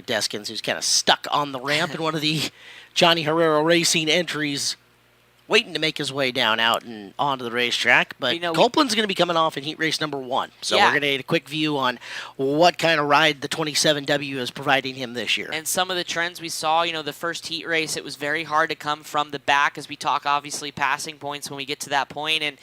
Deskins, who's kind of stuck on the ramp in one of the Johnny Herrero Racing entries, waiting to make his way down out and onto the racetrack. But Copeland's going to be coming off in heat race number 1. So we're going to get a quick view on what kind of ride the 27W is providing him this year. And some of the trends we saw, the first heat race, it was very hard to come from the back as we talk, obviously, passing points when we get to that point. And,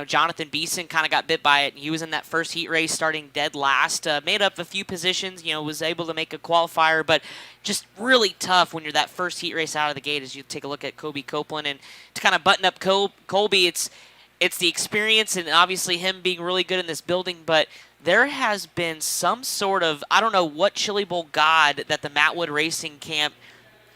Jonathan Beeson kind of got bit by it. He was in that first heat race starting dead last, made up a few positions, was able to make a qualifier, but just really tough when you're that first heat race out of the gate as you take a look at Kobe Copeland. And to kind of button up Colby, it's the experience and obviously him being really good in this building, but there has been some sort of, I don't know what Chili Bowl god that the Mattwood Racing Camp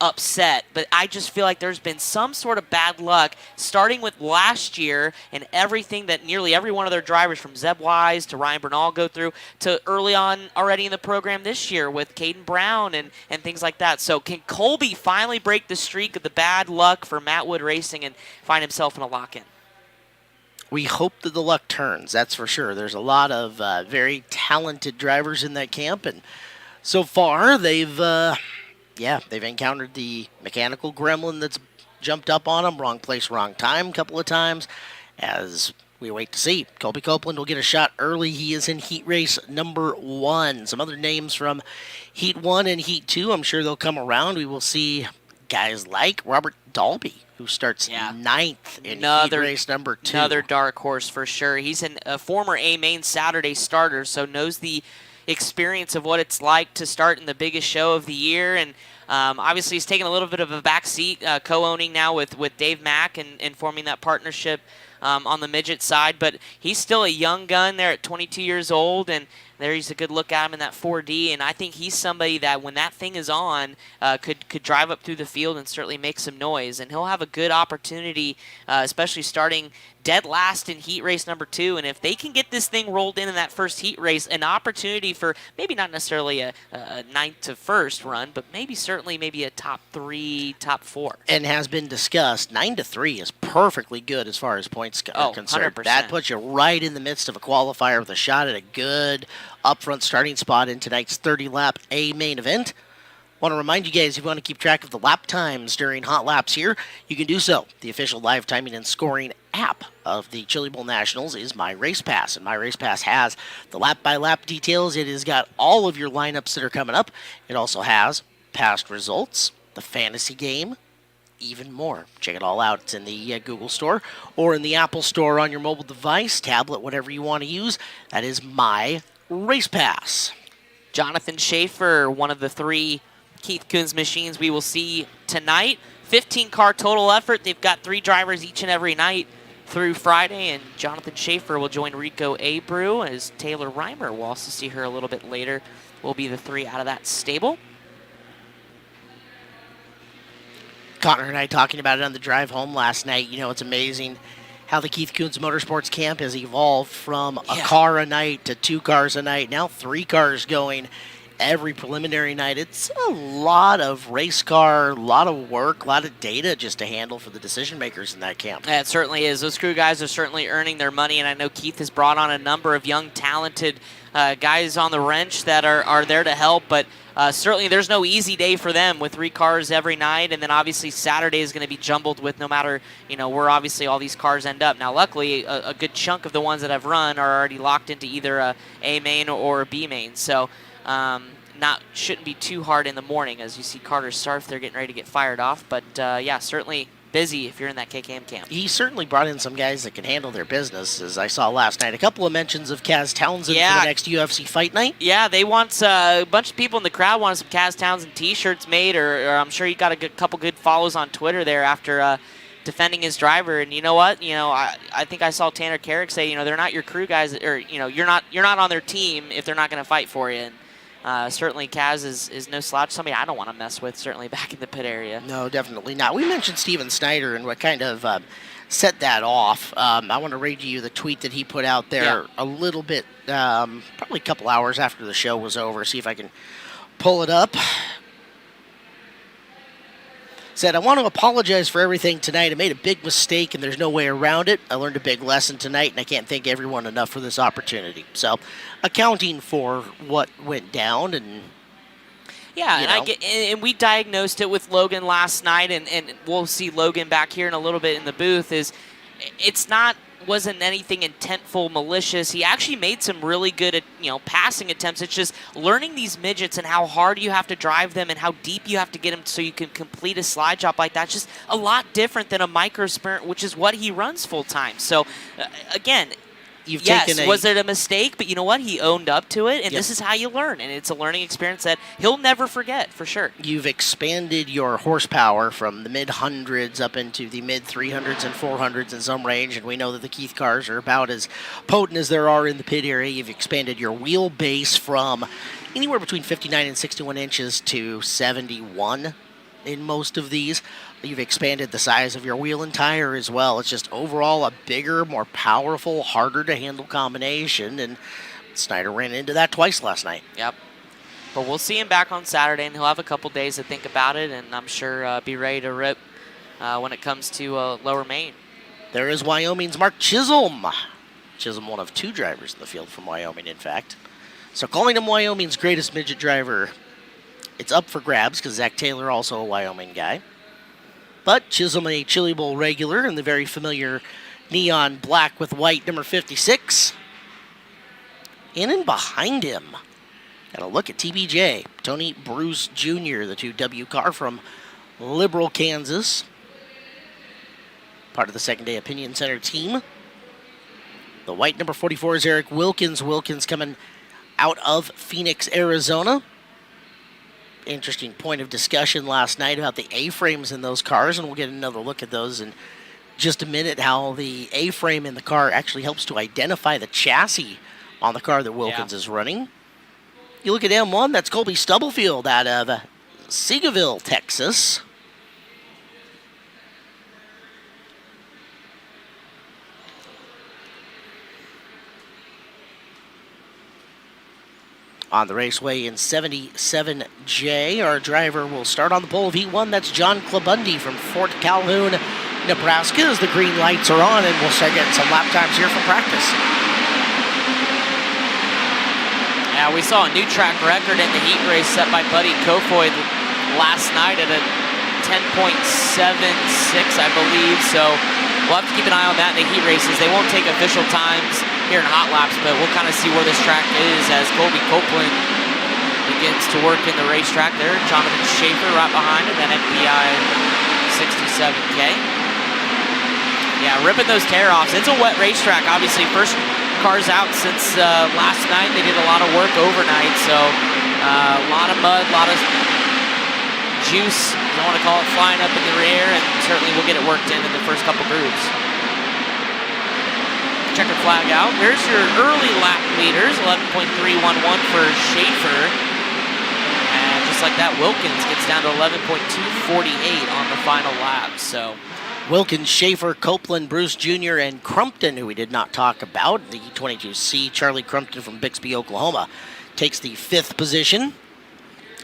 upset, but I just feel like there's been some sort of bad luck starting with last year and everything that nearly every one of their drivers from Zeb Wise to Ryan Bernal go through to early on already in the program this year with Caden Brown and things like that. So can Colby finally break the streak of the bad luck for Mattwood Racing and find himself in a lock-in? We hope that the luck turns, that's for sure. There's a lot of very talented drivers in that camp, and so far they've encountered the mechanical gremlin that's jumped up on them. Wrong place, wrong time a couple of times. As we wait to see. Colby Copeland will get a shot early. He is in heat race number 1. Some other names from heat 1 and heat 2. I'm sure they'll come around. We will see guys like Robert Dalby, who starts 9th in heat race number 2. Another dark horse for sure. He's a former A-Main Saturday starter, so knows the experience of what it's like to start in the biggest show of the year. And obviously he's taken a little bit of a back seat, co-owning now with Dave Mack and forming that partnership on the midget side. But he's still a young gun there at 22 years old, and there's a good look at him in that 4D, and I think he's somebody that when that thing is on could drive up through the field and certainly make some noise. And he'll have a good opportunity, especially starting dead last in heat race number 2. And if they can get this thing rolled in that first heat race, an opportunity for maybe not necessarily a 9th to 1st run, but maybe a top 3, top 4. And has been discussed, 9 to 3 is perfectly good as far as points are concerned. 100%. That puts you right in the midst of a qualifier with a shot at a good upfront starting spot in tonight's 30-lap A main event. Want to remind you guys, if you want to keep track of the lap times during hot laps here, you can do so. The official live timing and scoring app of the Chili Bowl Nationals is My Race Pass, and My Race Pass has the lap-by-lap details. It has got all of your lineups that are coming up. It also has past results, the fantasy game, even more. Check it all out. It's in the Google Store or in the Apple Store on your mobile device, tablet, whatever you want to use. That is My Race Pass. Jonathan Schaefer, one of the 3 Keith Kunz machines we will see tonight. 15-car total effort. They've got 3 drivers each and every night through Friday, and Jonathan Schaefer will join Rico Abreu as Taylor Reimer. We'll also see her a little bit later. Will be the 3 out of that stable. Connor and I talking about it on the drive home last night. It's amazing how the Keith Kunz Motorsports Camp has evolved from a car a night to 2 cars a night, now 3 cars going every preliminary night. It's a lot of race car, a lot of work, a lot of data just to handle for the decision makers in that camp. Yeah, it certainly is. Those crew guys are certainly earning their money, and I know Keith has brought on a number of young, talented guys on the wrench that are there to help, but certainly there's no easy day for them with 3 cars every night, and then obviously Saturday is going to be jumbled with no matter, where obviously all these cars end up. Now, luckily, a good chunk of the ones that I've run are already locked into either a A main or a B main, so shouldn't be too hard in the morning. As you see Carter Sarf, they're getting ready to get fired off, but certainly busy if you're in that KKM camp. He certainly brought in some guys that can handle their business, as I saw last night. A couple of mentions of Kaz Townsend for the next UFC fight night. Yeah, they want a bunch of people in the crowd wanted some Kaz Townsend t-shirts made, or I'm sure he got a couple good follows on Twitter there after defending his driver. And you know what? I think I saw Tanner Carrick say, they're not your crew guys, or you're not on their team if they're not going to fight for you. And certainly Kaz is no slouch, somebody I don't want to mess with, certainly back in the pit area. No, definitely not. We mentioned Steven Snyder and what kind of set that off. I want to read you the tweet that he put out there a little bit, probably a couple hours after the show was over. See if I can pull it up. Said, I want to apologize for everything tonight. I made a big mistake, and there's no way around it. I learned a big lesson tonight, and I can't thank everyone enough for this opportunity. So, accounting for what went down, and Yeah, you and I know. get, and we diagnosed it with Logan last night, and we'll see Logan back here in a little bit in the booth. Wasn't anything intentful, malicious. He actually made some really good, passing attempts. It's just learning these midgets and how hard you have to drive them and how deep you have to get them so you can complete a slide job like that. It's just a lot different than a micro sprint, which is what he runs full time. So, again. Was it a mistake? But you know what? He owned up to it, and this is how you learn. And it's a learning experience that he'll never forget, for sure. You've expanded your horsepower from the mid-hundreds up into the mid-300s and 400s in some range, and we know that the Keith cars are about as potent as there are in the pit area. You've expanded your wheelbase from anywhere between 59 and 61 inches to 71 in most of these. You've expanded the size of your wheel and tire as well. It's just overall a bigger, more powerful, harder to handle combination, and Snyder ran into that twice last night. Yep. But we'll see him back on Saturday, and he'll have a couple days to think about it, and I'm sure be ready to rip when it comes to Lower Main. There is Wyoming's Mark Chisholm. Chisholm, one of 2 drivers in the field from Wyoming, in fact. So calling him Wyoming's greatest midget driver, it's up for grabs because Zach Taylor, also a Wyoming guy. But Chisholm, a Chili Bowl regular in the very familiar neon black with white number 56. In and behind him, got a look at TBJ, Tony Bruce Jr., the 2W car from Liberal, Kansas. Part of the Second Day Opinion Center team. The white number 44 is Eric Wilkins. Wilkins coming out of Phoenix, Arizona. Interesting point of discussion last night about the A-frames in those cars, and we'll get another look at those in just a minute, how the A-frame in the car actually helps to identify the chassis on the car that Wilkins is running. You look at M1, that's Colby Stubblefield out of Seagoville, Texas. On the raceway in 77J, our driver will start on the pole of Heat 1. That's John Clabundi from Fort Calhoun, Nebraska, as the green lights are on, and we'll start getting some lap times here from practice. Yeah, we saw a new track record in the heat race set by Buddy Kofoid last night at a 10.76, I believe. So we'll have to keep an eye on that in the heat races. They won't take official times here in hot laps, but we'll kind of see where this track is as Colby Copeland begins to work in the racetrack there. Jonathan Schaefer right behind him, that MPI 67K. Yeah, ripping those tear-offs. It's a wet racetrack, obviously. First cars out since last night. They did a lot of work overnight, so a lot of mud, a lot of juice, you want to call it, flying up in the rear, and certainly we'll get it worked in the first couple grooves. Checker flag out. There's your early lap meters, 11.311 for Schaefer. And just like that, Wilkins gets down to 11.248 on the final lap. So Wilkins, Schaefer, Copeland, Bruce Jr., and Crumpton, who we did not talk about. The 22C, Charlie Crumpton from Bixby, Oklahoma, takes the 5th position.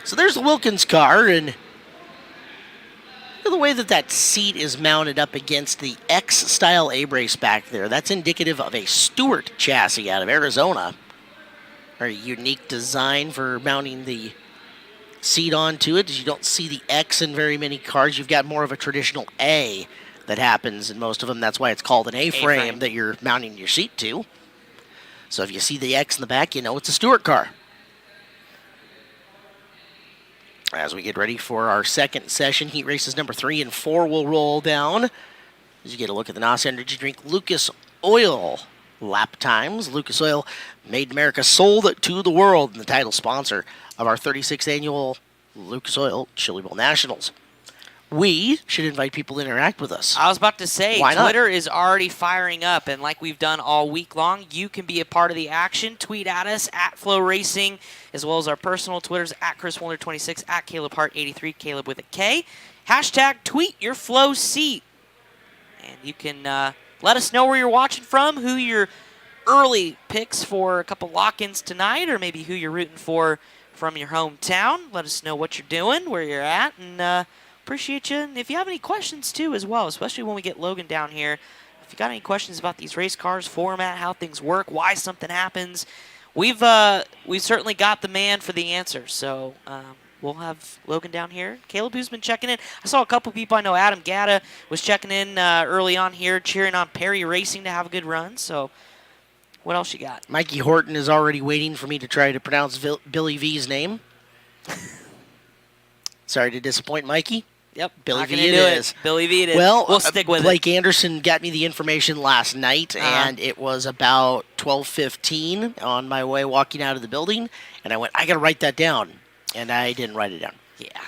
So there's the Wilkins car, and the way that seat is mounted up against the X-style A-brace back there, that's indicative of a Stewart chassis out of Arizona. Very unique design for mounting the seat onto it. You don't see the X in very many cars. You've got more of a traditional A that happens in most of them. That's why it's called an A-frame that you're mounting your seat to. So if you see the X in the back, you know it's a Stewart car. As we get ready for our second session, heat races number 3 and 4 will roll down. As you get a look at the NOS Energy Drink Lucas Oil lap times. Lucas Oil, made in America, sold to the world, and the title sponsor of our 36th annual Lucas Oil Chili Bowl Nationals. We should invite people to interact with us. I was about to say, Why not? Twitter is already firing up, and like we've done all week long, you can be a part of the action. Tweet at us, at Flow Racing, as well as our personal Twitters, at Chris126, at Caleb Hart 83, Caleb with a K. Hashtag tweet your Flow seat. And you can let us know where you're watching from, who your early picks for a couple lock-ins tonight, or maybe who you're rooting for from your hometown. Let us know what you're doing, where you're at, and appreciate you. And if you have any questions, too, as well, especially when we get Logan down here, if you got any questions about these race cars, format, how things work, why something happens, we've certainly got the man for the answer. So we'll have Logan down here. Caleb, who's been checking in. I saw a couple people I know. Adam Gatta was checking in early on here, cheering on Perry Racing to have a good run. So what else you got? Mikey Horton is already waiting for me to try to pronounce Billy V's name. Sorry to disappoint Mikey. Yep, Billy V it is. Billy V it is. Well, we'll stick with Blake Anderson got me the information last night, and it was about 12:15 on my way walking out of the building, and I went, I got to write that down, and I didn't write it down. Yeah.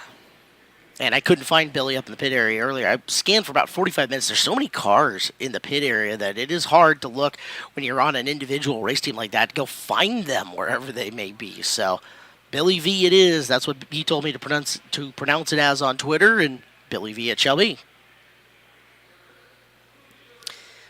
And I couldn't find Billy up in the pit area earlier. I scanned for about 45 minutes. There's so many cars in the pit area that it is hard to look when you're on an individual race team like that. Go find them wherever they may be. So Billy V it is. That's what he told me to pronounce it as on Twitter, and Billy V it shall be.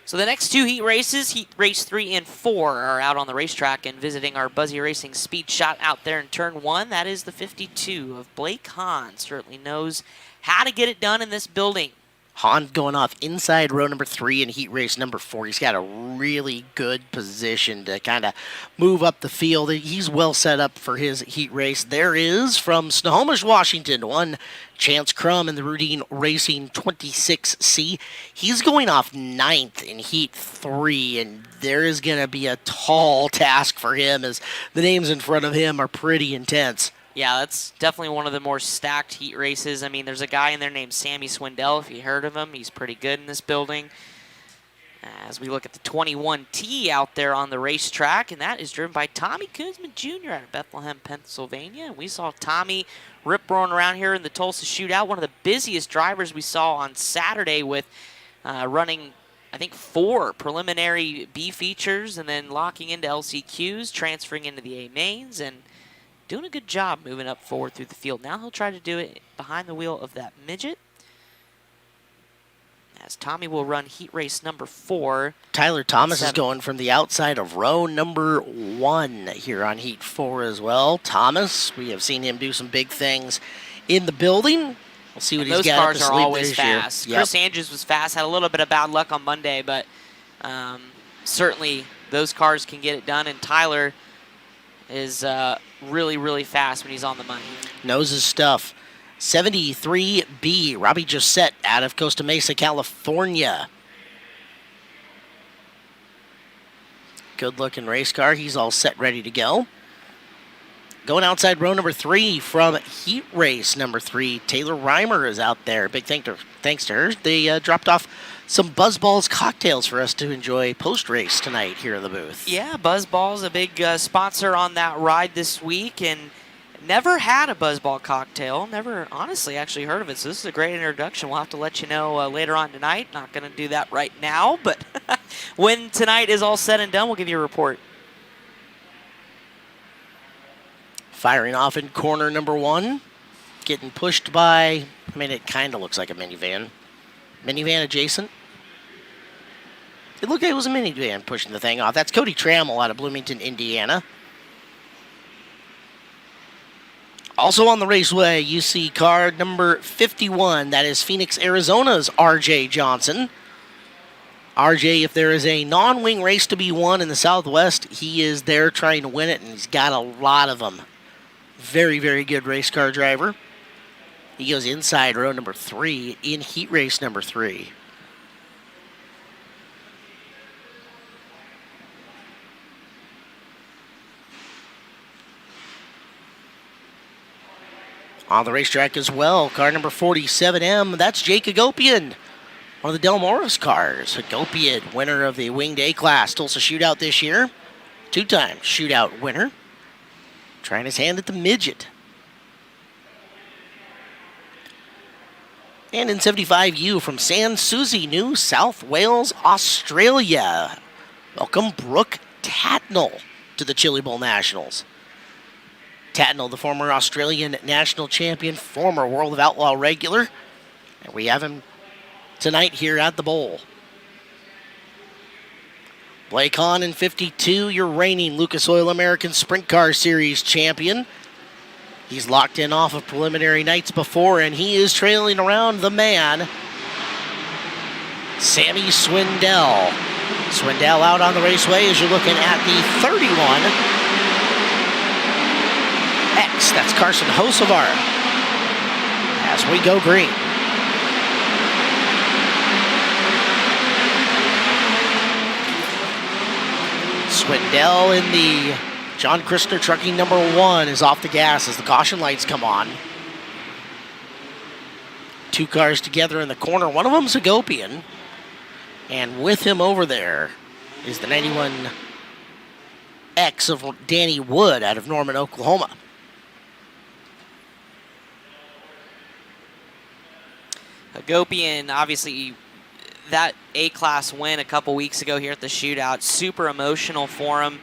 So the next two heat races, heat race 3 and 4, are out on the racetrack and visiting our Buzzy Racing Speed Shot out there in turn 1. That is the 52 of Blake Hahn. Certainly knows how to get it done in this building. Hahn going off inside row number 3 in heat race number 4. He's got a really good position to kind of move up the field. He's well set up for his heat race. There is, from Snohomish, Washington, one Chance Crum in the Rudine Racing 26C. He's going off 9th in heat 3, and there is going to be a tall task for him as the names in front of him are pretty intense. Yeah, that's definitely one of the more stacked heat races. I mean, there's a guy in there named Sammy Swindell, if you heard of him. He's pretty good in this building. As we look at the 21T out there on the racetrack, and that is driven by Tommy Kunsman Jr. out of Bethlehem, Pennsylvania. And we saw Tommy rip-roaring around here in the Tulsa Shootout, one of the busiest drivers we saw on Saturday with running, I think, 4 preliminary B features and then locking into LCQs, transferring into the A mains, and doing a good job moving up forward through the field. Now he'll try to do it behind the wheel of that midget, as Tommy will run heat race number 4. Tyler Thomas is going from the outside of row number 1 here on heat 4 as well. Thomas, we have seen him do some big things in the building. We'll see what he's got up his sleeve. Those cars are always fast. Yep. Chris Andrews was fast, had a little bit of bad luck on Monday, but certainly those cars can get it done, and Tyler is really, really fast when he's on the money. Knows his stuff. 73B, Robbie Josette out of Costa Mesa, California. Good-looking race car. He's all set, ready to go. Going outside row number 3 from heat race number 3, Taylor Reimer is out there. Big thanks to her. They dropped off some Buzzballs cocktails for us to enjoy post-race tonight here in the booth. Yeah, Buzzball's a big sponsor on that ride this week, and never had a Buzzball cocktail. Never honestly actually heard of it, so this is a great introduction. We'll have to let you know later on tonight. Not going to do that right now, but when tonight is all said and done, we'll give you a report. Firing off in corner number 1. Getting pushed by, I mean, it kind of looks like a minivan. Minivan adjacent. It looked like it was a minivan pushing the thing off. That's Cody Trammell out of Bloomington, Indiana. Also on the raceway, you see car number 51. That is Phoenix, Arizona's R.J. Johnson. R.J., if there is a non-wing race to be won in the Southwest, he is there trying to win it, and he's got a lot of them. Very, very good race car driver. He goes inside row number 3 in heat race number 3. On the racetrack as well, car number 47M, that's Jake Hagopian, one of the Del Morris cars. Hagopian, winner of the Winged A-Class Tulsa Shootout this year. 2-time shootout winner. Trying his hand at the midget. And in 75U from Sans Souci, New South Wales, Australia. Welcome Brooke Tattnall to the Chili Bowl Nationals. Tattnall, the former Australian national champion, former World of Outlaw regular. And we have him tonight here at the Bowl. Blake Hahn in 52, your reigning Lucas Oil American Sprint Car Series champion. He's locked in off of preliminary nights before, and he is trailing around the man, Sammy Swindell. Swindell out on the raceway as you're looking at the 31X. That's Carson Hocevar we go green. Swindell in the John Christner Trucking number 1 is off the gas as the caution lights come on. 2 cars together in the corner. One of them's a Hagopian. And with him over there is the 91X of Danny Wood out of Norman, Oklahoma. Hagopian, obviously, that A-class win a couple weeks ago here at the shootout, super emotional for him,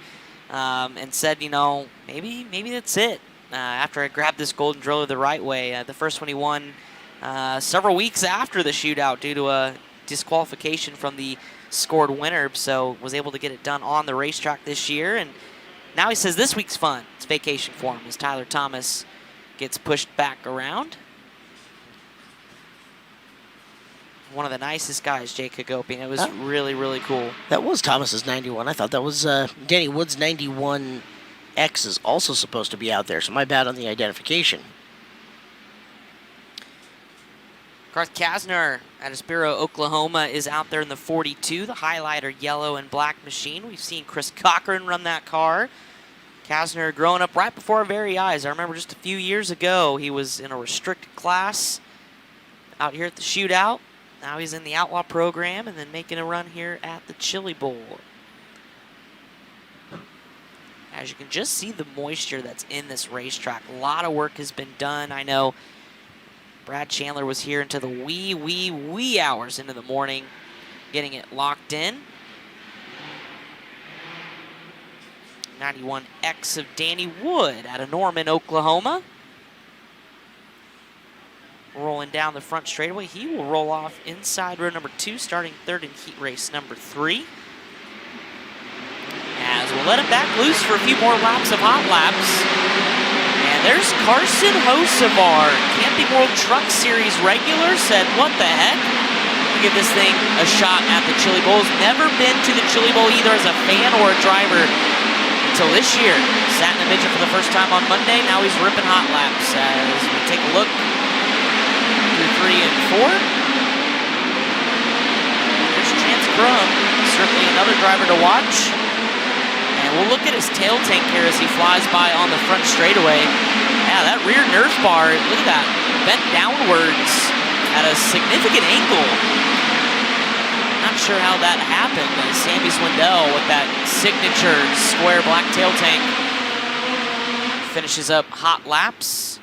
and said, you know, maybe that's it. After I grabbed this golden driller the right way, the first one he won several weeks after the shootout due to a disqualification from the scored winner, so was able to get it done on the racetrack this year. And now he says this week's fun. It's vacation for him as Tyler Thomas gets pushed back around. One of the nicest guys, Jake Hagopian. It was really, really cool. That was Thomas's 91. I thought that was Danny Wood's 91X is also supposed to be out there, so my bad on the identification. Garth Kasner out of Spiro, Oklahoma is out there in the 42, the highlighter yellow and black machine. We've seen Chris Cochran run that car. Kasner growing up right before our very eyes. I remember just a few years ago he was in a restricted class out here at the shootout. Now he's in the Outlaw program and then making a run here at the Chili Bowl. As you can just see the moisture that's in this racetrack. A lot of work has been done. I know Brad Chandler was here into the wee hours into the morning getting it locked in. 91X of Danny Wood out of Norman, Oklahoma. Rolling down the front straightaway. He will roll off inside row number 2, starting third in heat race number 3. As we'll let him back loose for a few more laps of hot laps. And there's Carson Hocevar, Camping World Truck Series regular, said, what the heck? We'll give this thing a shot at the Chili Bowl. He's never been to the Chili Bowl either as a fan or a driver until this year. Sat in a midget for the first time on Monday. Now he's ripping hot laps as we take a look through 3 and 4. There's Chance Crum, certainly another driver to watch. And we'll look at his tail tank here as he flies by on the front straightaway. Yeah, that rear nerf bar, look at that, bent downwards at a significant angle. Not sure how that happened. Sammy Swindell with that signature square black tail tank finishes up hot laps.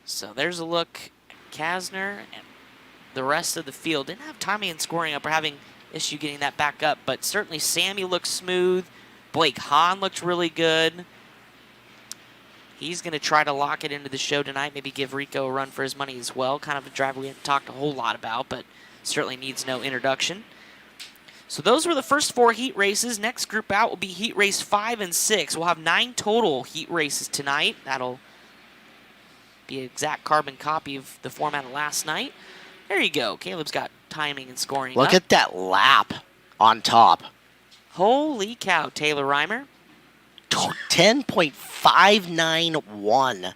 So there's a look at Kasner and the rest of the field. Didn't have timing and scoring up or having issue getting that back up, but certainly Sammy looks smooth. Blake Hahn looks really good. He's going to try to lock it into the show tonight, maybe give Rico a run for his money as well. Kind of a driver we haven't talked a whole lot about, but certainly needs no introduction. So those were the first 4 heat races. Next group out will be heat race 5 and 6. We'll have 9 total heat races tonight. That'll be an exact carbon copy of the format of last night. There you go. Caleb's got timing and scoring. Look at that lap on top. Holy cow, Taylor Reimer. 10.591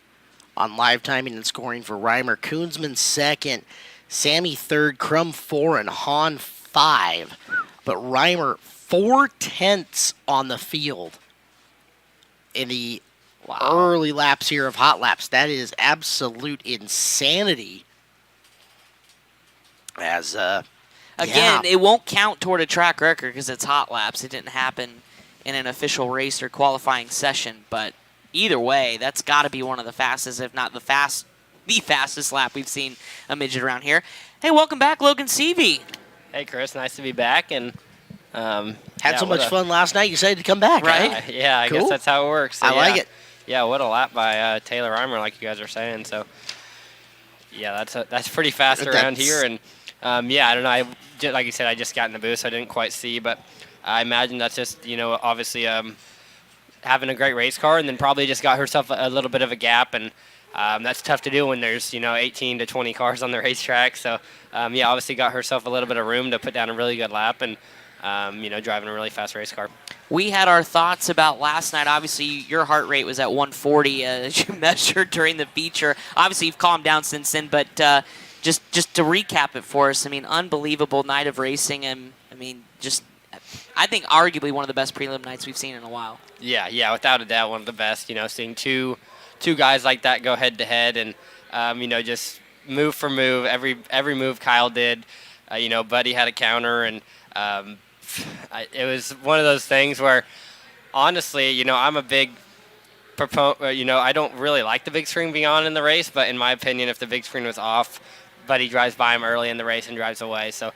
on live timing and scoring for Reimer. Kunsman second, Sammy third, Crum 4, and Hahn 5. But Reimer 4/10 on the field in the early laps here of hot laps. That is absolute insanity. As again, it won't count toward a track record because it's hot laps. It didn't happen in an official race or qualifying session. But either way, that's got to be one of the fastest, if not the fastest lap we've seen a midget around here. Hey, welcome back, Logan Seavey. Hey, Chris. Nice to be back. And had so much fun last night. You decided to come back, right? Yeah, I Cool. guess that's how it works. So, I like it. Yeah, what a lap by Taylor Reimer, like you guys are saying. So, yeah, that's pretty fast around here. And yeah, I don't know. Like you said, I just got in the booth, so I didn't quite see. But I imagine that's just, obviously having a great race car, and then probably just got herself a little bit of a gap. And that's tough to do when there's, 18 to 20 cars on the racetrack. So, yeah, obviously got herself a little bit of room to put down a really good lap and, driving a really fast race car. we had our thoughts about last night. Obviously, your heart rate was at 140 as you measured during the feature. Obviously, you've calmed down since then, but just to recap it for us, I mean, unbelievable night of racing, and I mean, just I think arguably one of the best prelim nights we've seen in a while. Yeah, without a doubt, one of the best. Seeing two guys like that go head to head, and just move for move, every move Kyle did. Buddy had a counter, and it was one of those things where, honestly, I'm a big proponent. I don't really like the big screen being on in the race, but in my opinion, if the big screen was off, Buddy drives by him early in the race and drives away. So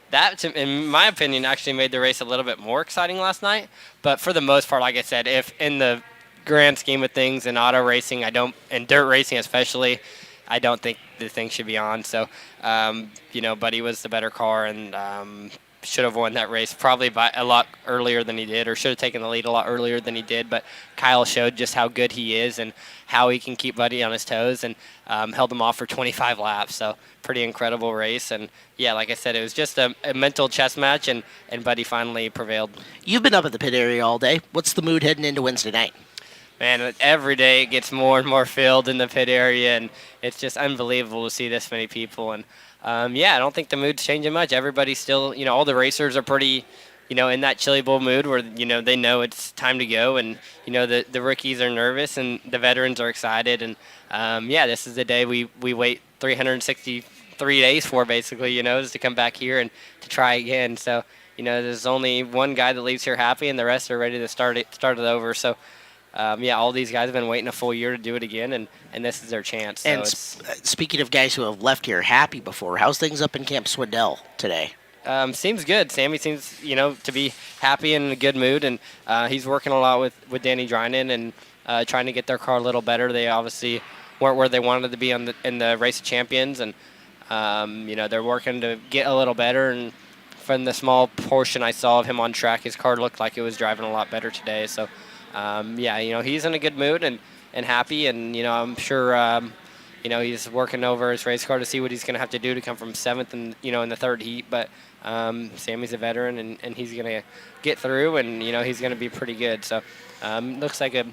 that, in my opinion, actually made the race a little bit more exciting last night. But for the most part, like I said, if in the grand scheme of things in auto racing, and dirt racing especially, I don't think the thing should be on. So, Buddy was the better car and should have won that race probably by a lot earlier than he did, or should have taken the lead a lot earlier than he did. But Kyle showed just how good he is and how he can keep Buddy on his toes, and held him off for 25 laps. So pretty incredible race. And yeah, like I said, it was just a mental chess match, and Buddy finally prevailed. You've been up at the pit area all day. What's the mood heading into Wednesday night? Man, every day it gets more and more filled in the pit area, and it's just unbelievable to see this many people. And I don't think the mood's changing much. Everybody's still, all the racers are pretty, in that Chili Bowl mood where, they know it's time to go, and, the rookies are nervous and the veterans are excited. And, this is the day we wait 363 days for, basically, is to come back here and to try again. So, there's only one guy that leaves here happy, and the rest are ready to start it over. So, all these guys have been waiting a full year to do it again, and this is their chance. So and speaking of guys who have left here happy before, how's things up in Camp Swindell today? Seems good. Sammy seems, to be happy and in a good mood, and he's working a lot with Danny Drynan and trying to get their car a little better. They obviously weren't where they wanted to be in the Race of Champions, and they're working to get a little better. And from the small portion I saw of him on track, his car looked like it was driving a lot better today. So. He's in a good mood and happy, and, I'm sure, he's working over his race car to see what he's going to have to do to come from 7th and, in the 3rd heat. But Sammy's a veteran, and he's going to get through, and, he's going to be pretty good. So looks like a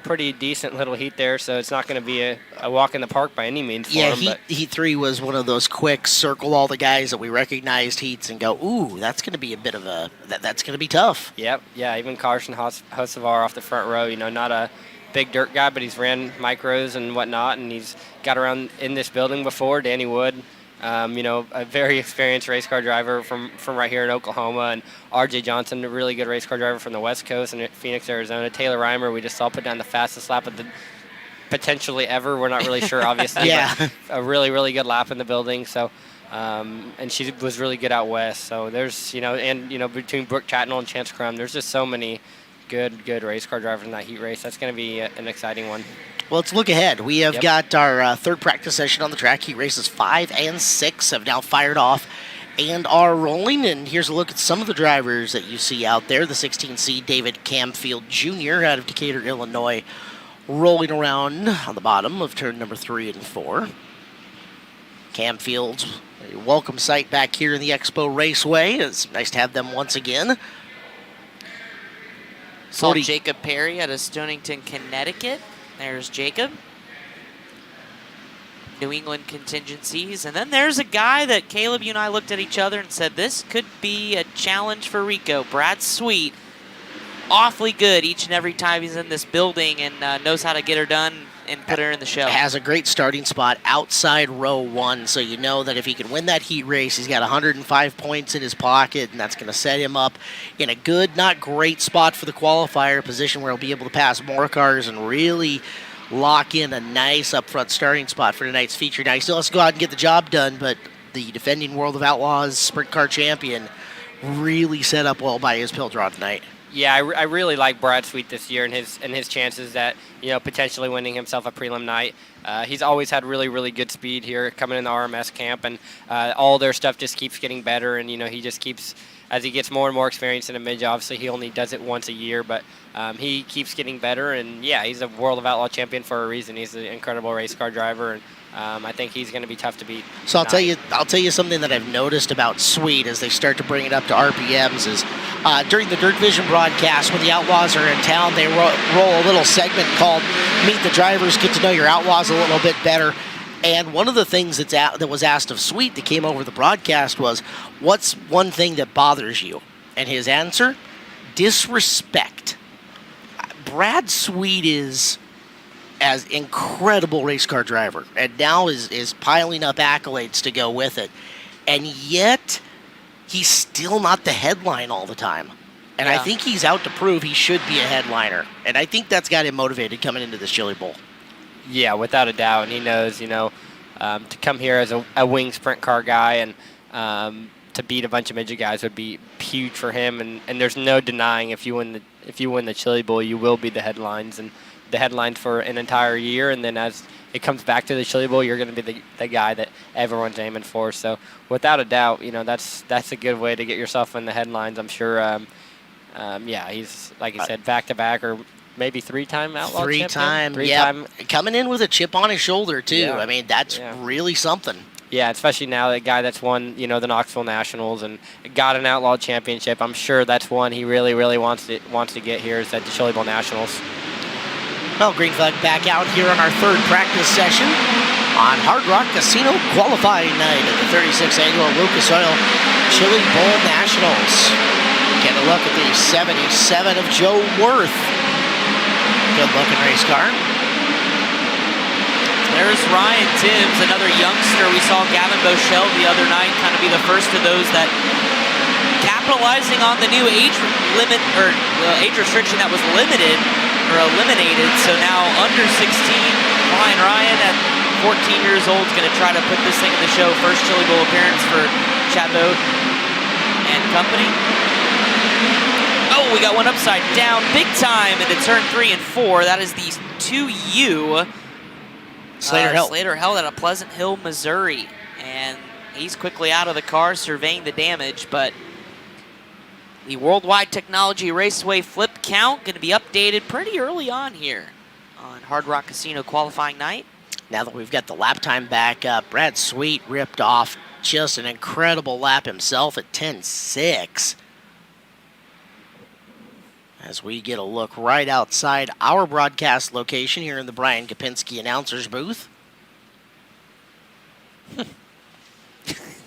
pretty decent little heat there, so it's not going to be a walk in the park by any means for him. Heat 3 was one of those quick circle all the guys that we recognized heats and go, ooh, that's going to be a bit of that's going to be tough. Yep, yeah, even Carson Hocevar off the front row, not a big dirt guy, but he's ran micros and whatnot, and he's got around in this building before. Danny Wood, a very experienced race car driver from right here in Oklahoma, and R.J. Johnson, a really good race car driver from the West Coast and Phoenix, Arizona. Taylor Reimer, we just saw put down the fastest lap of the potentially ever. We're not really sure, obviously. Yeah. But a really, really good lap in the building. So, and she was really good out west. So there's, between Brooke Tattnall and Chance Crum, there's just so many good race car drivers in that heat race. That's going to be an exciting one. Well, let's look ahead. We have got our third practice session on the track. Heat races 5 and 6 have now fired off and are rolling. And here's a look at some of the drivers that you see out there. The 16 seed David Camfield Jr. out of Decatur, Illinois, rolling around on the bottom of turn number 3 and 4. Camfield's a welcome sight back here in the Expo Raceway. It's nice to have them once again. Saw Jacob Perry out of Stonington, Connecticut. There's Jacob. New England contingencies. And then there's a guy that Caleb, you and I looked at each other and said, this could be a challenge for Rico. Brad Sweet, awfully good each and every time he's in this building, and knows how to get her done and put her in the show. Has a great starting spot outside row 1, so you know that if he can win that heat race, he's got 105 points in his pocket, and that's going to set him up in a good, not great spot for the qualifier, position where he'll be able to pass more cars and really lock in a nice up-front starting spot for tonight's feature. Now, he still has to go out and get the job done, but the defending World of Outlaws sprint car champion really set up well by his pill draw tonight. Yeah, I really like Brad Sweet this year and his chances at potentially winning himself a prelim night. He's always had really, really good speed here coming in the RMS camp, and all their stuff just keeps getting better. And he just keeps, as he gets more and more experience in a midget. Obviously, he only does it once a year, but he keeps getting better. And yeah, he's a World of Outlaw champion for a reason. He's an incredible race car driver, and I think he's going to be tough to beat. So I'll tell you something that I've noticed about Sweet as they start to bring it up to RPMs is During the Dirt Vision broadcast, when the Outlaws are in town, they roll a little segment called Meet the Drivers, get to know your Outlaws a little bit better. And one of the things that was asked of Sweet that came over the broadcast was, what's one thing that bothers you? And his answer, disrespect. Brad Sweet is an incredible race car driver, and now is piling up accolades to go with it. And yet, he's still not the headline all the time. And I think he's out to prove he should be a headliner. And I think that's got him motivated coming into this Chili Bowl. Yeah, without a doubt. And he knows, to come here as a wing sprint car guy and to beat a bunch of midget guys would be huge for him. And there's no denying if you win the Chili Bowl, you will be the headlines for an entire year. And then as it comes back to the Chili Bowl, you're going to be the guy that everyone's aiming for. So without a doubt, that's a good way to get yourself in the headlines. I'm sure. He's, like I said, back-to-back or maybe three-time outlaw champion. Three-time. Coming in with a chip on his shoulder, too. Yeah. I mean, that's really something. Yeah, especially now, the guy that's won, the Knoxville Nationals and got an outlaw championship. I'm sure that's one he really, really wants to get here is at the Chili Bowl Nationals. Well, green flag back out here on our third practice session on Hard Rock Casino qualifying night at the 36th annual Lucas Oil Chili Bowl Nationals. Get a look at the 77 of Joe Worth. Good-looking race car. There's Ryan Tibbs, another youngster. We saw Gavin Bochelle the other night kind of be the first of those that capitalizing on the new age limit or age restriction that was limited or eliminated. So now under 16, Ryan at 14 years old is going to try to put this thing in the show. First Chili Bowl appearance for Chabot and company. Oh, we got one upside down big time into turn 3 and 4. That is the 2U. Slater held at a Pleasant Hill, Missouri. And he's quickly out of the car surveying the damage, but the Worldwide Technology Raceway flip count going to be updated pretty early on here on Hard Rock Casino qualifying night. Now that we've got the lap time back up, Brad Sweet ripped off just an incredible lap himself at 10.6. As we get a look right outside our broadcast location here in the Brian Kopinski announcer's booth.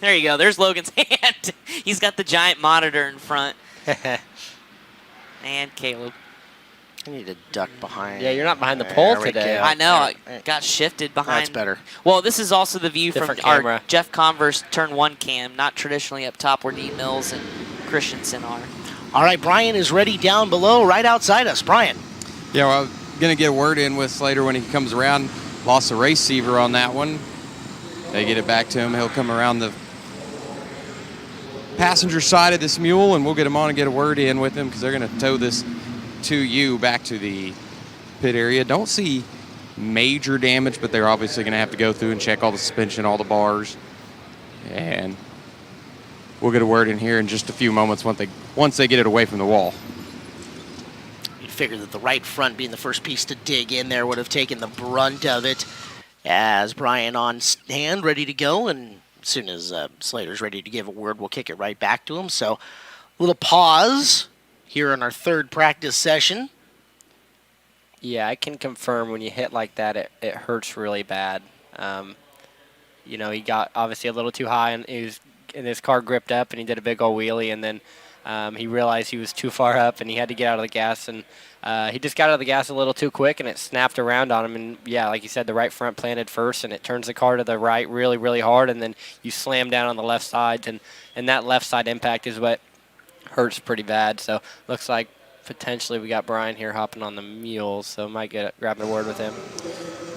There you go. There's Logan's hand. He's got the giant monitor in front. And Caleb. I need to duck behind. Yeah, you're not behind the pole today. I know. I got shifted behind. That's better. Well, this is also the view Different from camera. our Jeff Converse turn 1 cam, not traditionally up top where Dean Mills and Christensen are. All right, Brian is ready down below, right outside us. Brian. Yeah, well, I'm going to get a word in with Slater when he comes around. Lost the receiver on that one. They get it back to him. He'll come around the passenger side of this mule, and we'll get him on and get a word in with him because they're going to tow this 2U back to the pit area. Don't see major damage, but they're obviously going to have to go through and check all the suspension, all the bars. And we'll get a word in here in just a few moments once they get it away from the wall. You'd figure that the right front being the first piece to dig in there would have taken the brunt of it. As Brian on hand, ready to go, and as soon as Slater's ready to give a word, we'll kick it right back to him. So, a little pause here in our third practice session. Yeah, I can confirm when you hit like that, it hurts really bad. He got obviously a little too high, and his car gripped up, and he did a big old wheelie, and then he realized he was too far up, and he had to get out of the gas, and he just got out of the gas a little too quick, and it snapped around on him, and yeah, like you said, the right front planted first, and it turns the car to the right really, really hard, and then you slam down on the left side, and that left side impact is what hurts pretty bad. So looks like potentially we got Brian here hopping on the mule, so might grabbing a word with him.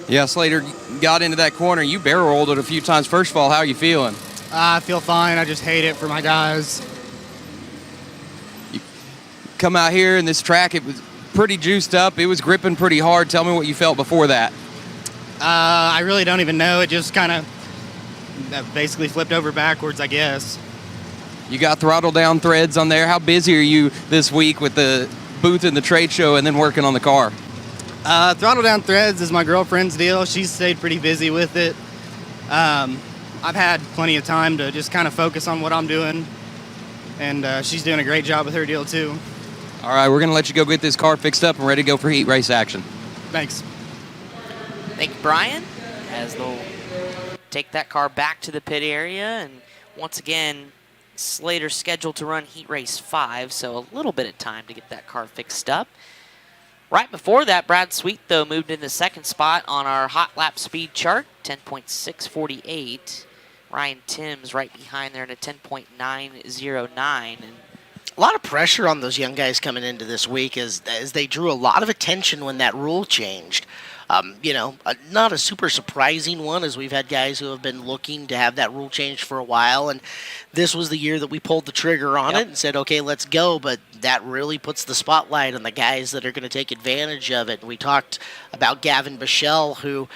Yeah, Slater got into that corner. You barrel rolled it a few times. First of all, how are you feeling? I feel fine. I just hate it for my guys. You come out here in this track, it was pretty juiced up. It was gripping pretty hard. Tell me what you felt before that. I really don't even know. It just kind of basically flipped over backwards, I guess. You got throttle down threads on there. How busy are you this week with the booth and the trade show and then working on the car? Throttle down threads is my girlfriend's deal. She's stayed pretty busy with it. I've had plenty of time to just kind of focus on what I'm doing. and she's doing a great job with her deal too. All right, we're going to let you go get this car fixed up and ready to go for heat race action. Thanks. Thank you, Brian, as they'll take that car back to the pit area. And once again, Slater's scheduled to run heat race 5, so a little bit of time to get that car fixed up. Right before that, Brad Sweet, though, moved into second spot on our hot lap speed chart, 10.648. Ryan Timms right behind there in a 10.909. And a lot of pressure on those young guys coming into this week as they drew a lot of attention when that rule changed. Not a super surprising one, as we've had guys who have been looking to have that rule changed for a while, and this was the year that we pulled the trigger on it and said, okay, let's go, but that really puts the spotlight on the guys that are going to take advantage of it. And we talked about Gavin Bichelle, who,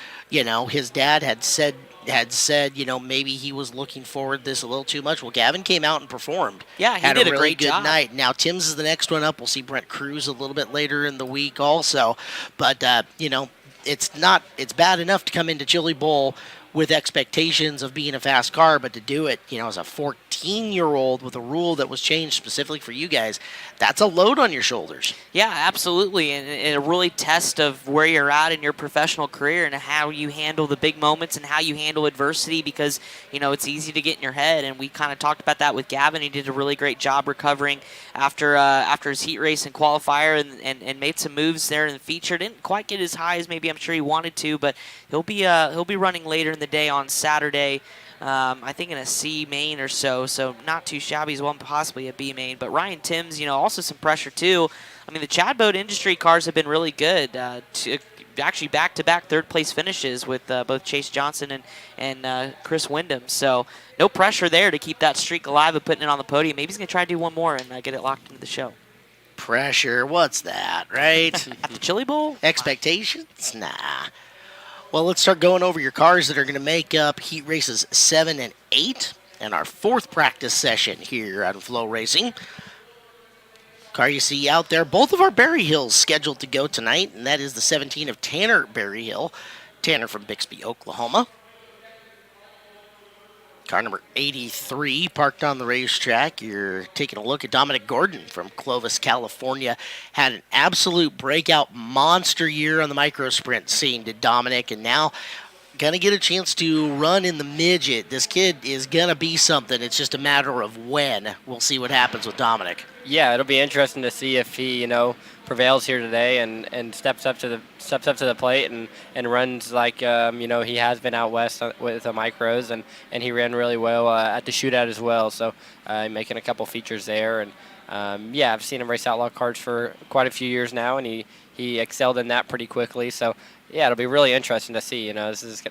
his dad had said, maybe he was looking forward this a little too much. Well, Gavin came out and performed. Yeah, he had did a a really great good job. night. Now, Tim's is the next one up. We'll see Brent Cruz a little bit later in the week also. But, it's bad enough to come into Chili Bowl with expectations of being a fast car, but to do it, as a 14-year-old with a rule that was changed specifically for you guys, that's a load on your shoulders. Yeah, absolutely, and a really test of where you're at in your professional career and how you handle the big moments and how you handle adversity, because, it's easy to get in your head, and we kind of talked about that with Gavin. He did a really great job recovering after his heat race and qualifier and made some moves there in the feature. Didn't quite get as high as maybe I'm sure he wanted to, but he'll be running later in the day on Saturday. I think in a C main or so not too shabby as well, possibly a B main. But Ryan Timms, also some pressure too. I mean, the Chad Boat Industry cars have been really good. Actually, back-to-back third-place finishes with both Chase Johnson and Chris Wyndham. So no pressure there to keep that streak alive of putting it on the podium. Maybe he's going to try to do one more and get it locked into the show. Pressure, what's that, right? At the Chili Bowl? Expectations? Nah. Well, let's start going over your cars that are going to make up heat races 7 and 8 and our 4th practice session here on Flow Racing. Car you see out there, both of our Berry Hills scheduled to go tonight, and that is the 17 of Tanner Berryhill. Tanner from Bixby, Oklahoma. Car number 83 parked on the racetrack. You're taking a look at Dominic Gordon from Clovis, California. Had an absolute breakout monster year on the micro sprint scene, did Dominic, and now going to get a chance to run in the midget. This kid is going to be something. It's just a matter of when. We'll see what happens with Dominic. Yeah, it'll be interesting to see if he, prevails here today and steps up to the plate and runs like he has been out west with the micros, and he ran really well at the shootout as well. So making a couple features there, and I've seen him race outlaw cards for quite a few years now, and he excelled in that pretty quickly. So yeah, it'll be really interesting to see. This is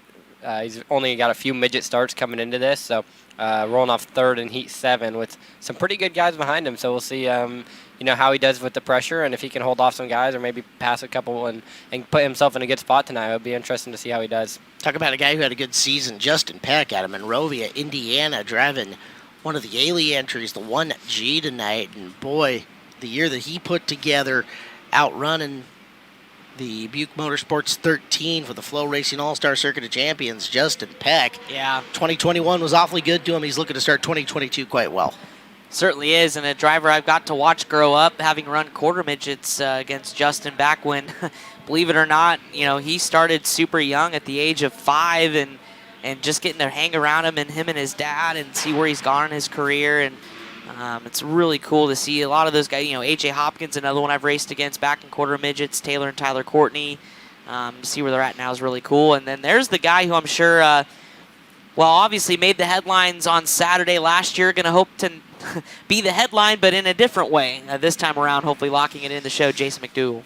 he's only got a few midget starts coming into this, so rolling off third in heat 7 with some pretty good guys behind him. So we'll see how he does with the pressure, and if he can hold off some guys or maybe pass a couple and put himself in a good spot tonight. It'll be interesting to see how he does. Talk about a guy who had a good season, Justin Peck out of Monrovia, Indiana, driving one of the Ailey entries, the 1G tonight. And boy, the year that he put together, outrunning the Buick Motorsports 13 for the Flow Racing All-Star Circuit of Champions, Justin Peck. Yeah. 2021 was awfully good to him. He's looking to start 2022 quite well. Certainly is, and a driver I've got to watch grow up, having run quarter midgets against Justin back when, believe it or not, he started super young at the age of 5, and just getting their hang around him and his dad and see where he's gone in his career. And it's really cool to see a lot of those guys. AJ Hopkins, another one I've raced against back in quarter midgets, Taylor and Tyler Courtney. To see where they're at now is really cool. And then there's the guy who I'm sure, obviously made the headlines on Saturday last year, going to hope to be the headline, but in a different way. This time around, hopefully locking it in the show, Jason McDougal.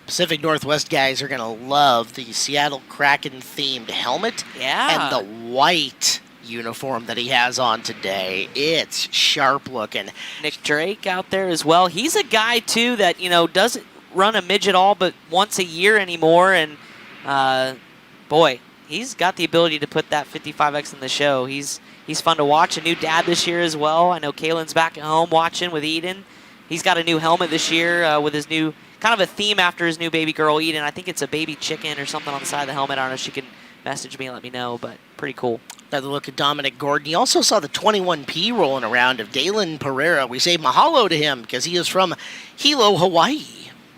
Pacific Northwest guys are going to love the Seattle Kraken-themed helmet and the white uniform that he has on today. It's sharp looking. Nick Drake out there as well. He's a guy, too, that, doesn't run a midget all but once a year anymore, and, boy, he's got the ability to put that 55X in the show. He's fun to watch. A new dad this year as well. I know Kaylin's back at home watching with Eden. He's got a new helmet this year with his new, kind of a theme after his new baby girl, Eden. I think it's a baby chicken or something on the side of the helmet. I don't know if she can message me and let me know, but pretty cool. Another look at Dominic Gordon. You also saw the 21P rolling around of Dalen Pereira. We say mahalo to him because he is from Hilo, Hawaii.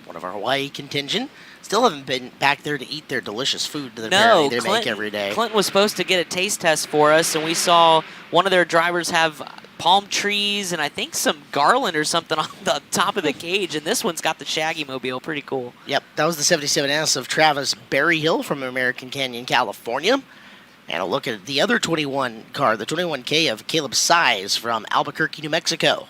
One of our Hawaii contingent. Still haven't been back there to eat their delicious food that apparently they make every day. Clinton was supposed to get a taste test for us, and we saw one of their drivers have palm trees and I think some garland or something on the top of the cage, and this one's got the Shaggy Mobile. Pretty cool. Yep, that was the 77S of Travis Berryhill from American Canyon, California. And a look at the other 21 car, the 21K of Caleb Size from Albuquerque, New Mexico.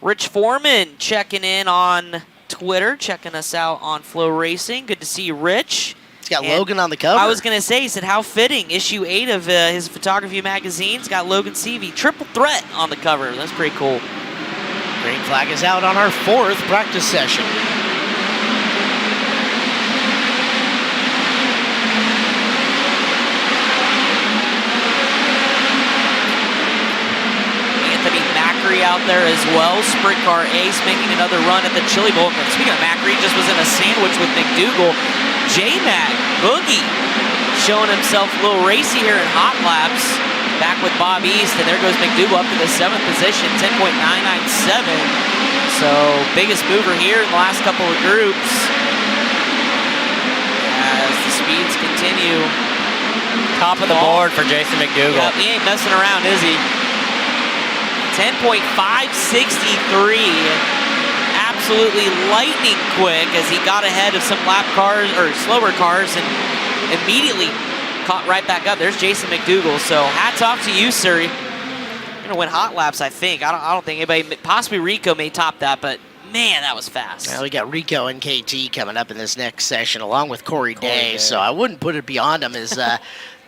Rich Foreman checking in on Twitter, checking us out on Flow Racing. Good to see you, Rich. He's got Logan on the cover. I was going to say, he said, how fitting. Issue 8 of his photography magazine's got Logan Seavey, triple threat on the cover. That's pretty cool. Green flag is out on our 4th practice session. Out there as well. Sprint car ace making another run at the Chili Bowl. And speaking of Macri, just was in a sandwich with McDougal. J-Mac, Boogie, showing himself a little racy here in hot laps. Back with Bob East, and there goes McDougal up to the 7th position, 10.997. So, biggest mover here in the last couple of groups. As the speeds continue. Top of the board for Jason McDougal. Yep, he ain't messing around, is he? 10.563, absolutely lightning quick as he got ahead of some lap cars or slower cars and immediately caught right back up. There's Jason McDougal. So hats off to you, sir. You're gonna win hot laps, I think. I don't think anybody, possibly Rico, may top that, but man, that was fast. Well, we got Rico and KT coming up in this next session, along with Corey Day. So I wouldn't put it beyond them. Is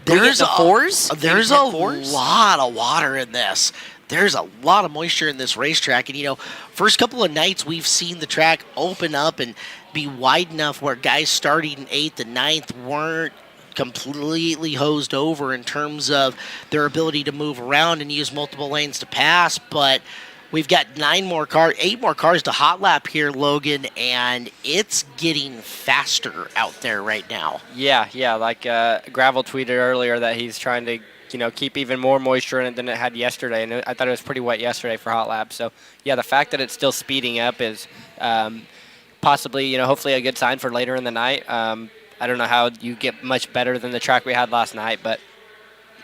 there's a lot of water in this. There's a lot of moisture in this racetrack. And, you know, first couple of nights we've seen the track open up and be wide enough where guys starting in 8th and 9th weren't completely hosed over in terms of their ability to move around and use multiple lanes to pass. But we've got 8 more cars to hot lap here, Logan, and it's getting faster out there right now. Yeah, like Gravel tweeted earlier that he's trying to keep even more moisture in it than it had yesterday. And I thought it was pretty wet yesterday for hot laps. So, yeah, the fact that it's still speeding up is possibly, hopefully a good sign for later in the night. I don't know how you get much better than the track we had last night, but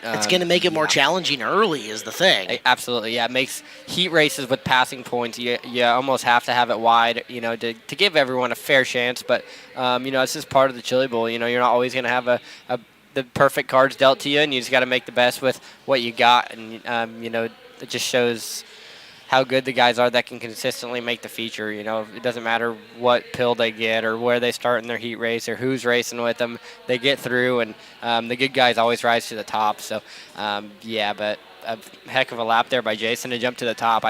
it's going to make it more challenging early is the thing. Absolutely, yeah. It makes heat races with passing points, you almost have to have it wide, to give everyone a fair chance. But, it's just part of the Chili Bowl. You're not always going to have the perfect cards dealt to you, and you just got to make the best with what you got. And, it just shows how good the guys are that can consistently make the feature. It doesn't matter what pill they get or where they start in their heat race or who's racing with them. They get through, and the good guys always rise to the top. So, but a heck of a lap there by Jason to jump to the top.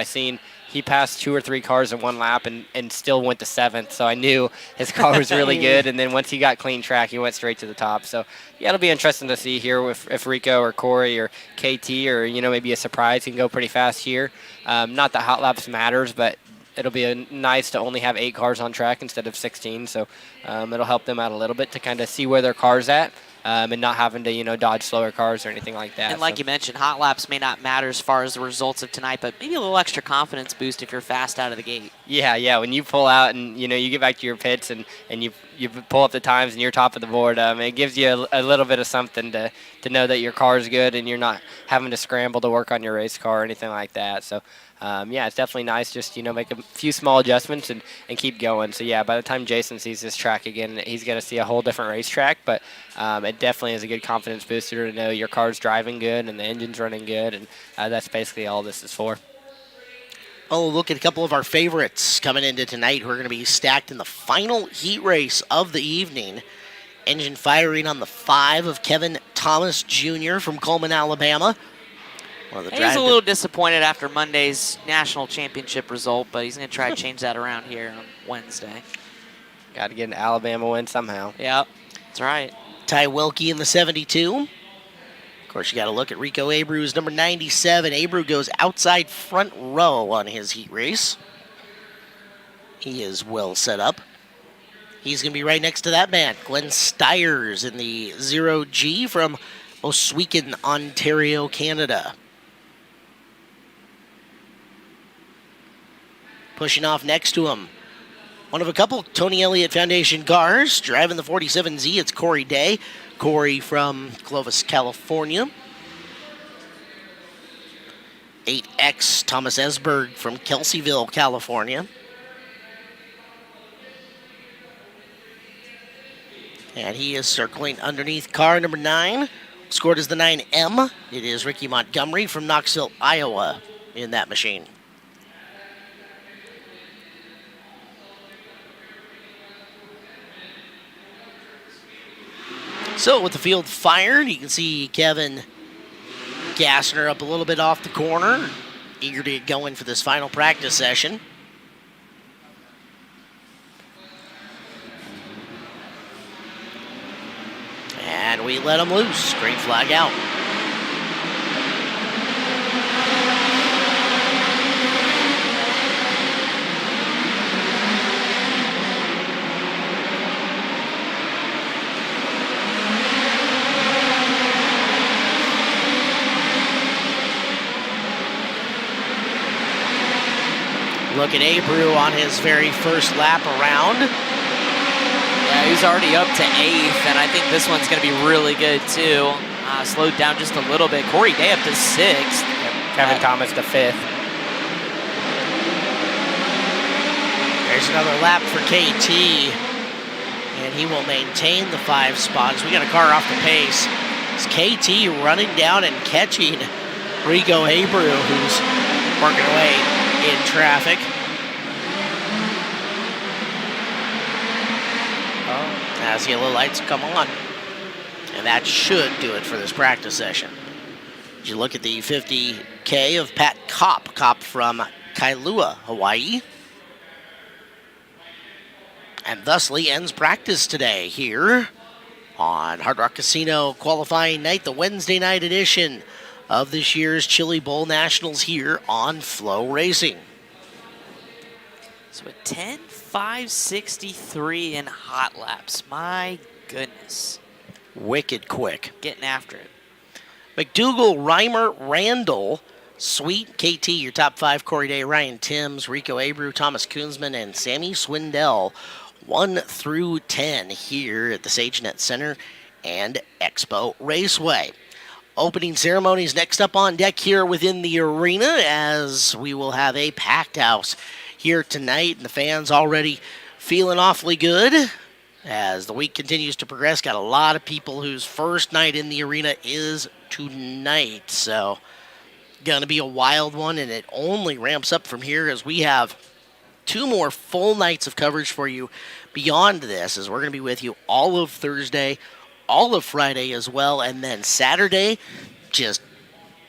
He passed 2 or 3 cars in one lap and still went to 7th, so I knew his car was really good. And then once he got clean track, he went straight to the top. So, yeah, it'll be interesting to see here if Rico or Corey or KT or, maybe a surprise can go pretty fast here. Not that hot laps matters, but it'll be nice to only have 8 cars on track instead of 16. So it'll help them out a little bit to kind of see where their car's at. And not having to, dodge slower cars or anything like that. And like you mentioned, hot laps may not matter as far as the results of tonight, but maybe a little extra confidence boost if you're fast out of the gate. Yeah. When you pull out and, you get back to your pits and you pull up the times and you're top of the board, it gives you a little bit of something to know that your car is good and you're not having to scramble to work on your race car or anything like that. So, it's definitely nice just, make a few small adjustments and keep going. So, yeah, by the time Jason sees this track again, he's going to see a whole different racetrack. But it definitely is a good confidence booster to know your car's driving good and the engine's running good. And that's basically all this is for. Oh, look at a couple of our favorites coming into tonight who are going to be stacked in the final heat race of the evening. Engine firing on the 5 of Kevin Thomas Jr. from Coleman, Alabama. He's a little disappointed after Monday's national championship result, but he's going to try to change that around here on Wednesday. Got to get an Alabama win somehow. Yep, that's right. Ty Wilkie in the 72. Of course, you got to look at Rico Abreu's number 97. Abreu goes outside front row on his heat race. He is well set up. He's going to be right next to that man, Glenn Stiers, in the 0G from Oswego, Ontario, Canada. Pushing off next to him, one of a couple Tony Elliott Foundation cars, driving the 47Z, it's Corey Day. Corey from Clovis, California. 8X Thomas Esberg from Kelseyville, California. And he is circling underneath car number 9. Scored as the 9M. It is Ricky Montgomery from Knoxville, Iowa in that machine. So with the field fired, you can see Kevin gassing her up a little bit off the corner. Eager to get going for this final practice session. And we let him loose. Green flag out. Look at Abreu on his very first lap around. Yeah, he's already up to 8th, and I think this one's going to be really good, too. Slowed down just a little bit. Corey Day up to 6th. Kevin Thomas to 5th. There's another lap for KT, and he will maintain the 5 spots. We got a car off the pace. It's KT running down and catching Rico Abreu, who's working away in traffic. As the yellow lights come on. And that should do it for this practice session. You look at the 50K of Pat Kopp. Kopp from Kailua, Hawaii. And thusly ends practice today here on Hard Rock Casino qualifying night, the Wednesday night edition of this year's Chili Bowl Nationals here on Flow Racing. So a 10.563 in hot laps. My goodness. Wicked quick. Getting after it. McDougal, Reimer, Randall, Sweet, KT, your top 5, Corey Day, Ryan Timms, Rico Abreu, Thomas Kunsman, and Sammy Swindell, 1 through 10 here at the SageNet Center and Expo Raceway. Opening ceremonies next up on deck here within the arena, as we will have a packed house here tonight, and the fans already feeling awfully good as the week continues to progress. Got a lot of people whose first night in the arena is tonight, so gonna be a wild one, and it only ramps up from here as we have 2 more full nights of coverage for you beyond this, as we're gonna be with you all of Thursday, all of Friday as well, and then Saturday, just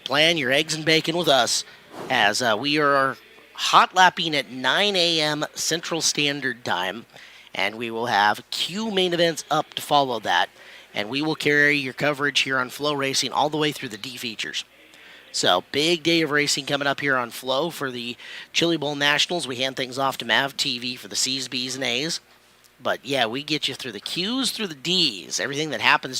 plan your eggs and bacon with us as we are hot lapping at 9 a.m. Central Standard Time, and we will have Q main events up to follow that, and we will carry your coverage here on Flow Racing all the way through the D features. So, big day of racing coming up here on Flow for the Chili Bowl Nationals. We hand things off to Mav TV for the C's, B's, and A's. But yeah, we get you through the Q's, through the D's, everything that happens during